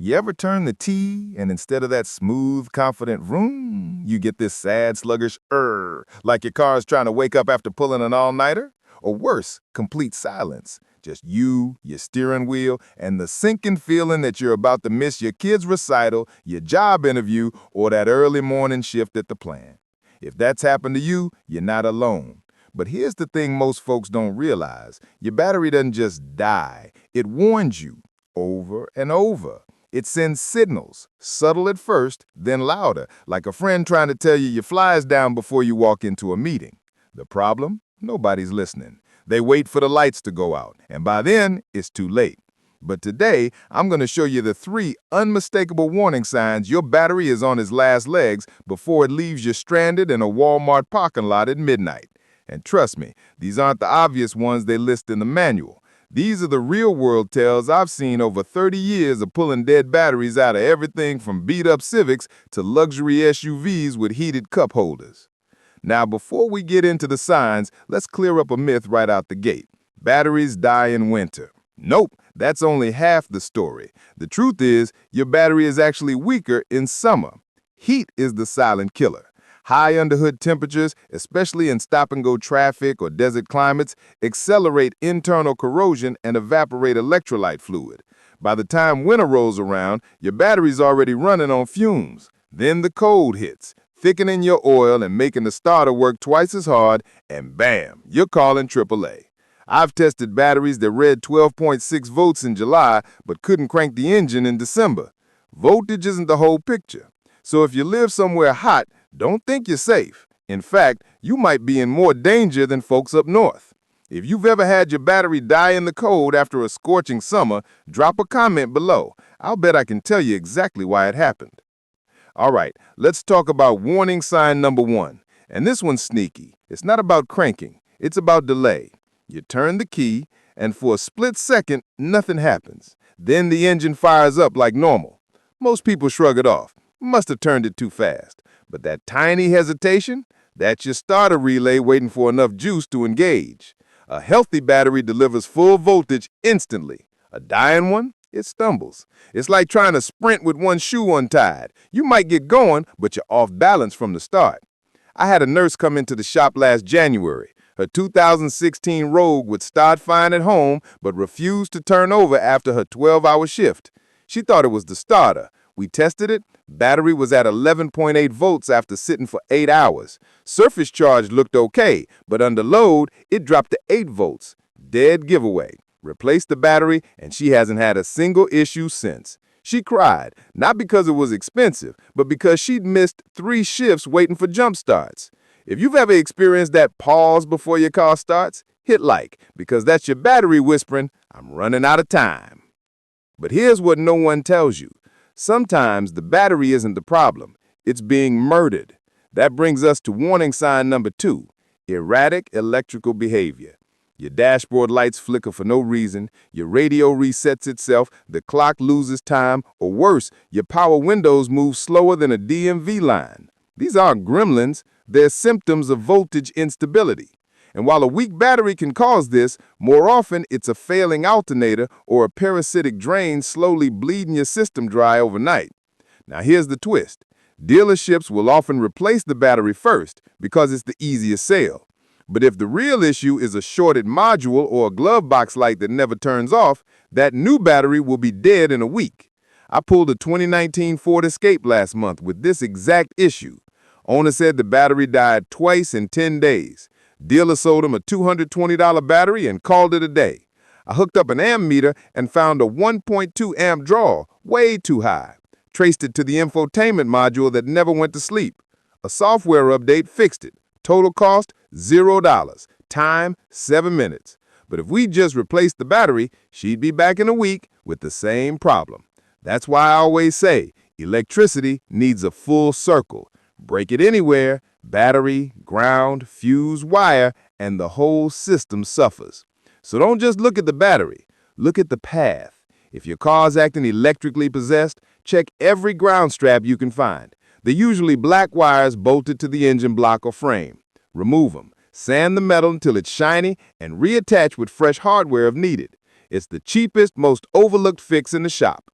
You ever turn the T and instead of that smooth, confident vroom, you get this sad, sluggish like your car's trying to wake up after pulling an all-nighter? Or worse, complete silence. Just you, your steering wheel, and the sinking feeling that you're about to miss your kid's recital, your job interview, or that early morning shift at the plant. If that's happened to you, you're not alone. But here's the thing most folks don't realize. Your battery doesn't just die. It warns you over and over. It sends signals, subtle at first, then louder, like a friend trying to tell you your fly's down before you walk into a meeting. The problem? Nobody's listening. They wait for the lights to go out, and by then, it's too late. But today, I'm going to show you the 3 unmistakable warning signs your battery is on its last legs before it leaves you stranded in a Walmart parking lot at midnight. And trust me, these aren't the obvious ones they list in the manual. These are the real-world tells I've seen over 30 years of pulling dead batteries out of everything from beat-up Civics to luxury SUVs with heated cup holders. Now, before we get into the signs, let's clear up a myth right out the gate. Batteries die in winter. Nope, that's only half the story. The truth is, your battery is actually weaker in summer. Heat is the silent killer. High underhood temperatures, especially in stop-and-go traffic or desert climates, accelerate internal corrosion and evaporate electrolyte fluid. By the time winter rolls around, your battery's already running on fumes. Then the cold hits, thickening your oil and making the starter work twice as hard, and bam, you're calling AAA. I've tested batteries that read 12.6 volts in July but couldn't crank the engine in December. Voltage isn't the whole picture. So if you live somewhere hot, don't think you're safe. In fact, you might be in more danger than folks up north. If you've ever had your battery die in the cold after a scorching summer, drop a comment below. I'll bet I can tell you exactly why it happened. All right, let's talk about warning sign number 1. And this one's sneaky. It's not about cranking. It's about delay. You turn the key, and for a split second, nothing happens. Then the engine fires up like normal. Most people shrug it off. Must have turned it too fast. But that tiny hesitation, that's your starter relay waiting for enough juice to engage. A healthy battery delivers full voltage instantly. A dying one, it stumbles. It's like trying to sprint with one shoe untied. You might get going, but you're off balance from the start. I had a nurse come into the shop last January. Her 2016 Rogue would start fine at home, but refused to turn over after her 12-hour shift. She thought it was the starter. We tested it. Battery was at 11.8 volts after sitting for 8 hours. Surface charge looked okay, but under load, it dropped to 8 volts. Dead giveaway. Replaced the battery, and she hasn't had a single issue since. She cried, not because it was expensive, but because she'd missed 3 shifts waiting for jump starts. If you've ever experienced that pause before your car starts, hit like, because that's your battery whispering, I'm running out of time. But here's what no one tells you. Sometimes the battery isn't the problem. It's being murdered. That brings us to warning sign number 2, erratic electrical behavior. Your dashboard lights flicker for no reason, your radio resets itself, the clock loses time, or worse, your power windows move slower than a DMV line. These aren't gremlins, they're symptoms of voltage instability. And while a weak battery can cause this, more often it's a failing alternator or a parasitic drain slowly bleeding your system dry overnight. Now here's the twist. Dealerships will often replace the battery first because it's the easiest sale. But if the real issue is a shorted module or a glove box light that never turns off, that new battery will be dead in a week. I pulled a 2019 Ford Escape last month with this exact issue. Owner said the battery died twice in 10 days. Dealer sold him a $220 battery and called it a day. I hooked up an amp meter and found a 1.2 amp draw, way too high. Traced it to the infotainment module that never went to sleep. A software update fixed it. Total cost, $0. Time, 7 minutes. But if we just replaced the battery, she'd be back in a week with the same problem. That's why I always say, electricity needs a full circle. Break it anywhere, battery, ground, fuse, wire, and the whole system suffers. So don't just look at the battery, look at the path. If your car's acting electrically possessed, check every ground strap you can find. They're usually black wires bolted to the engine block or frame. Remove them, sand the metal until it's shiny, and reattach with fresh hardware if needed. It's the cheapest, most overlooked fix in the shop.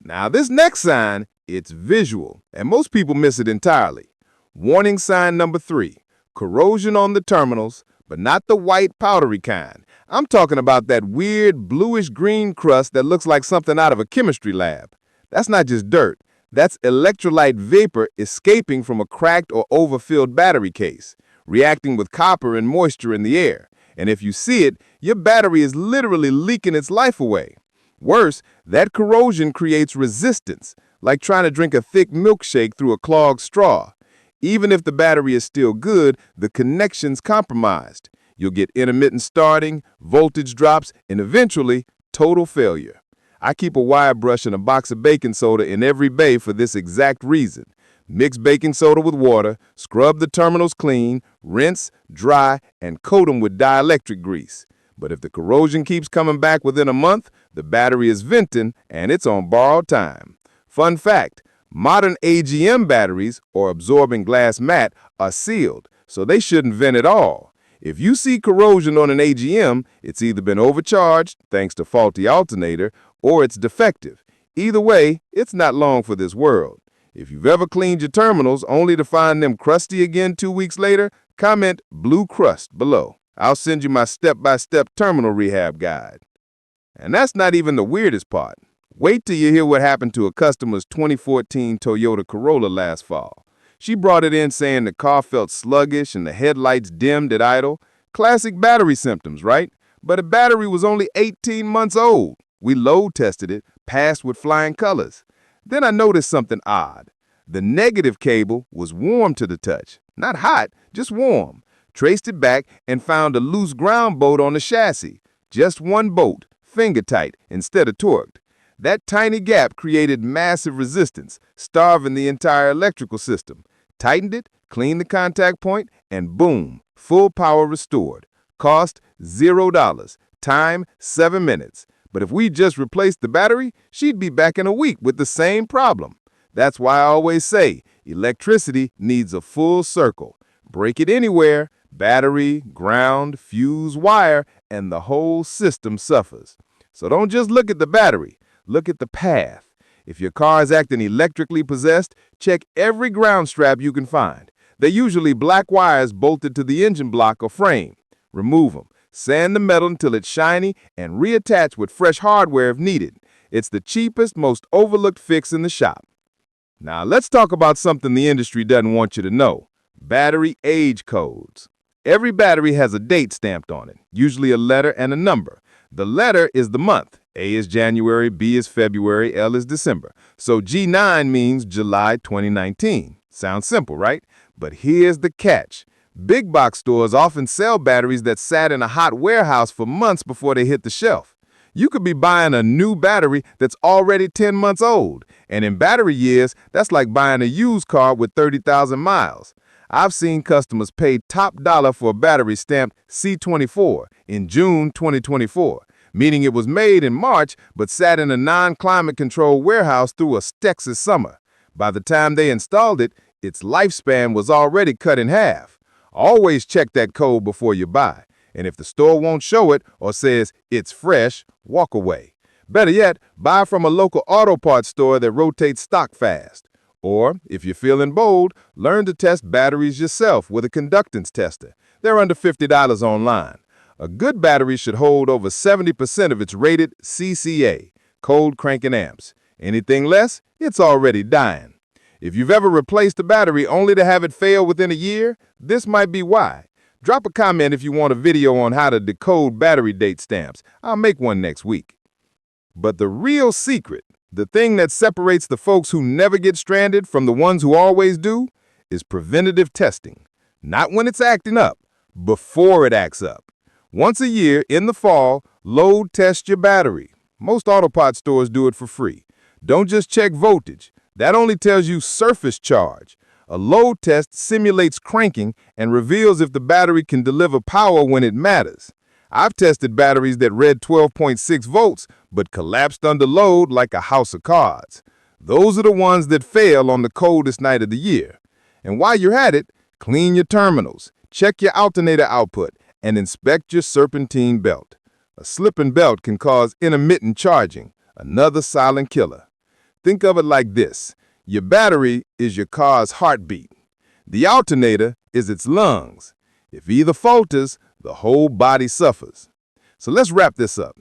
Now, this next sign, it's visual, and most people miss it entirely. Warning sign number 3, corrosion on the terminals, but not the white powdery kind. I'm talking about that weird bluish-green crust that looks like something out of a chemistry lab. That's not just dirt. That's electrolyte vapor escaping from a cracked or overfilled battery case, reacting with copper and moisture in the air. And if you see it, your battery is literally leaking its life away. Worse, that corrosion creates resistance, like trying to drink a thick milkshake through a clogged straw. Even if the battery is still good, the connection's compromised. You'll get intermittent starting, voltage drops, and eventually, total failure. I keep a wire brush and a box of baking soda in every bay for this exact reason. Mix baking soda with water, scrub the terminals clean, rinse, dry, and coat them with dielectric grease. But if the corrosion keeps coming back within a month, the battery is venting and it's on borrowed time. Fun fact, modern AGM batteries, or absorbing glass mat, are sealed, so they shouldn't vent at all. If you see corrosion on an AGM, it's either been overcharged, thanks to faulty alternator, or it's defective. Either way, it's not long for this world. If you've ever cleaned your terminals only to find them crusty again 2 weeks later, comment blue crust below. I'll send you my step-by-step terminal rehab guide. And that's not even the weirdest part. Wait till you hear what happened to a customer's 2014 Toyota Corolla last fall. She brought it in saying the car felt sluggish and the headlights dimmed at idle. Classic battery symptoms, right? But the battery was only 18 months old. We load tested it, passed with flying colors. Then I noticed something odd. The negative cable was warm to the touch. Not hot, just warm. Traced it back and found a loose ground bolt on the chassis. Just one bolt, finger tight, instead of torqued. That tiny gap created massive resistance, starving the entire electrical system. Tightened it, cleaned the contact point, and boom, full power restored. Cost $0. Time 7 minutes. But if we just replaced the battery, she'd be back in a week with the same problem. That's why I always say, electricity needs a full circle. Break it anywhere, battery, ground, fuse, wire, and the whole system suffers. So don't just look at the battery, look at the path. If your car is acting electrically possessed, check every ground strap you can find. They're usually black wires bolted to the engine block or frame. Remove them, sand the metal until it's shiny, and reattach with fresh hardware if needed. It's the cheapest, most overlooked fix in the shop. Now let's talk about something the industry doesn't want you to know. Battery age codes. Every battery has a date stamped on it, usually a letter and a number. The letter is the month. A is January, B is February, L is December. So G9 means July 2019. Sounds simple, right? But here's the catch. Big box stores often sell batteries that sat in a hot warehouse for months before they hit the shelf. You could be buying a new battery that's already 10 months old. And in battery years, that's like buying a used car with 30,000 miles. I've seen customers pay top dollar for a battery stamped C24 in June 2024, meaning it was made in March but sat in a non-climate controlled warehouse through a Texas summer. By the time they installed it, its lifespan was already cut in half. Always check that code before you buy. And if the store won't show it or says it's fresh, walk away. Better yet, buy from a local auto parts store that rotates stock fast. Or, if you're feeling bold, learn to test batteries yourself with a conductance tester. They're under $50 online. A good battery should hold over 70% of its rated CCA, cold cranking amps. Anything less, it's already dying. If you've ever replaced a battery only to have it fail within a year, this might be why. Drop a comment if you want a video on how to decode battery date stamps. I'll make one next week. But the real secret, the thing that separates the folks who never get stranded from the ones who always do, is preventative testing. Not when it's acting up, before it acts up. Once a year, in the fall, load test your battery. Most auto parts stores do it for free. Don't just check voltage. That only tells you surface charge. A load test simulates cranking and reveals if the battery can deliver power when it matters. I've tested batteries that read 12.6 volts but collapsed under load like a house of cards. Those are the ones that fail on the coldest night of the year. And while you're at it, clean your terminals, check your alternator output, and inspect your serpentine belt. A slipping belt can cause intermittent charging, another silent killer. Think of it like this. Your battery is your car's heartbeat. The alternator is its lungs. If either falters, the whole body suffers. So let's wrap this up.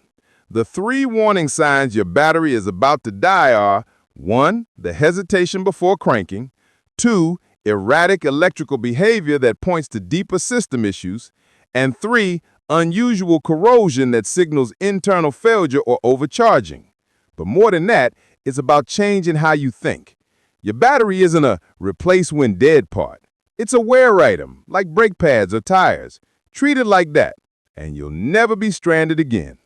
The 3 warning signs your battery is about to die are 1. The hesitation before cranking. 2. Erratic electrical behavior that points to deeper system issues. And 3. Unusual corrosion that signals internal failure or overcharging. But more than that, it's about changing how you think. Your battery isn't a replace when dead part. It's a wear item, like brake pads or tires. Treat it like that, and you'll never be stranded again.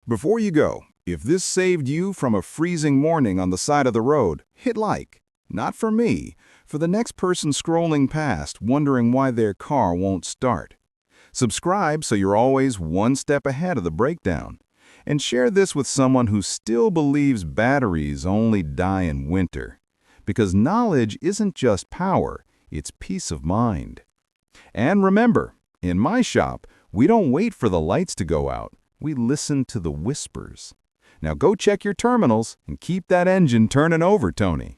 Before you go, if this saved you from a freezing morning on the side of the road, hit like. Not for me, for the next person scrolling past wondering why their car won't start. Subscribe so you're always one step ahead of the breakdown. And share this with someone who still believes batteries only die in winter. Because knowledge isn't just power, it's peace of mind. And remember, in my shop, we don't wait for the lights to go out. We listen to the whispers. Now go check your terminals and keep that engine turning over, Tony.